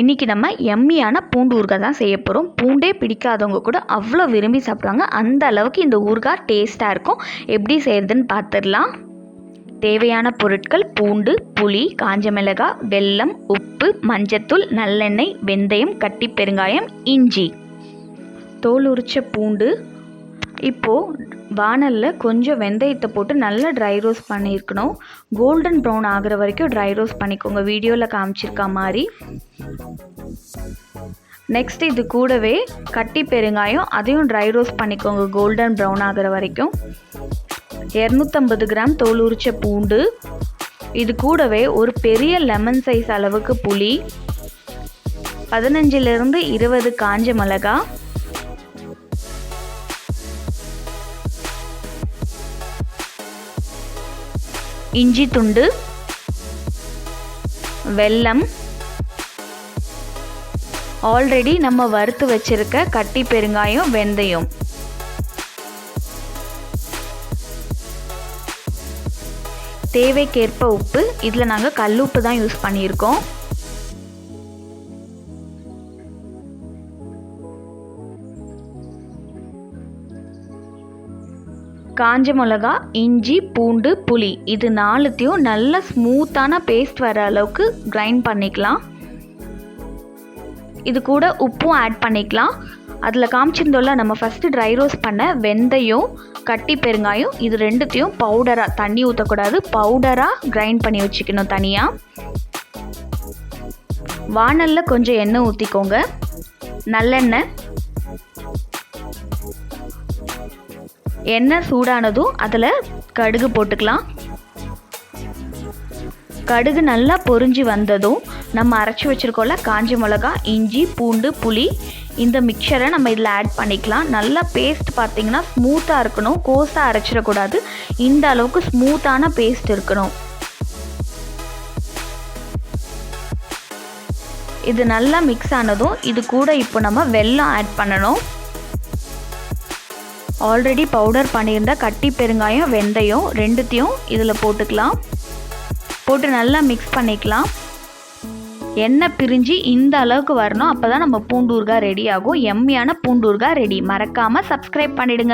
இன்றைக்கி நம்ம எம்மியான பூண்டு ஊறுகாய் தான் செய்ய போகிறோம். பூண்டே பிடிக்காதவங்க கூட அவ்வளோ விரும்பி சாப்பிடுவாங்க. அந்த அளவுக்கு இந்த ஊறுகாய் டேஸ்ட்டாக இருக்கும். எப்படி செய்கிறதுன்னு பார்த்துடலாம். தேவையான பொருட்கள்: பூண்டு, புளி, காஞ்ச மிளகாய், வெல்லம், உப்பு, மஞ்சத்தூள், நல்லெண்ணெய், வெந்தயம், கட்டி பெருங்காயம், இஞ்சி. தோல் உரித்த பூண்டு. இப்போது வானலில் கொஞ்சம் வெந்தயத்தை போட்டு நல்லா ட்ரை ரோஸ்ட் பண்ணியிருக்கணும். கோல்டன் ப்ரௌன் ஆகிற வரைக்கும் ட்ரை ரோஸ்ட் பண்ணிக்கோங்க, வீடியோவில் காமிச்சிருக்கா மாதிரி. நெக்ஸ்ட் இது கூடவே கட்டி பெருங்காயம், அதையும் ட்ரை ரோஸ்ட் பண்ணிக்கோங்க கோல்டன் ப்ரௌன் ஆகிற வரைக்கும். 250 கிராம் தோல் உரித்த பூண்டு. இது கூடவே ஒரு பெரிய லெமன் சைஸ் அளவுக்கு புளி, 15லிருந்து 20 காஞ்ச மிளகாய், இஞ்சி துண்டு, வெல்லம், ஆல்ரெடி நம்ம வறுத்து வச்சிருக்க கட்டி பெருங்காயம், வெந்தயம். தேவைக்கேற்ப உப்பு. இதில் நாங்கள் கல் உப்பு தான் யூஸ் பண்ணியிருக்கோம். காஞ்ச மிளகா, இஞ்சி, பூண்டு, புளி இது 4த்தையும் நல்ல ஸ்மூத்தான பேஸ்ட் வர அளவுக்கு கிரைண்ட் பண்ணிக்கலாம். இது கூட உப்பும் ஆட் பண்ணிக்கலாம். அதில் காமிச்சிருந்தோம்ல நம்ம ஃபஸ்ட்டு ட்ரை ரோஸ்ட் பண்ண வெந்தயம், கட்டி பெருங்காயம், இது 2த்தையும் பவுடராக, தண்ணி ஊற்றக்கூடாது, பவுடராக கிரைண்ட் பண்ணி வச்சுக்கணும் தனியாக. வானலில் கொஞ்சம் எண்ணெய் ஊற்றிக்கோங்க, நல்லெண்ணெய். எண்ணெய் சூடானதும் அதில் கடுகு போட்டுக்கலாம். கடுகு நல்லா பொரிஞ்சு வந்ததும் நம்ம அரைச்சி வச்சுருக்கோம்ல காஞ்ச மிளகா, இஞ்சி, பூண்டு, புளி, இந்த மிக்சரை நம்ம இதில் ஆட் பண்ணிக்கலாம். நல்லா பேஸ்ட் பார்த்திங்கன்னா ஸ்மூத்தாக இருக்கணும், கோஸாக அரைச்சிடக்கூடாது. இந்த அளவுக்கு ஸ்மூத்தான பேஸ்ட் இருக்கணும். இது நல்லா மிக்ஸ் ஆனதும் இது கூட இப்போ நம்ம வெல்லம் ஆட் பண்ணணும். ஆல்ரெடி பவுடர் பண்ணியிருந்த கட்டி பெருங்காயம், வெந்தயம் 2த்தையும் இதில் போட்டுக்கலாம். போட்டு நல்லா மிக்ஸ் பண்ணிக்கலாம். எண்ணெய் பிரிஞ்சு இந்த அளவுக்கு வரணும். அப்போ தான் நம்ம பூண்டு ஊறுகாய் ரெடி ஆகும். எம்மியான பூண்டு ஊறுகாய் ரெடி. மறக்காமல் சப்ஸ்கிரைப் பண்ணிவிடுங்க.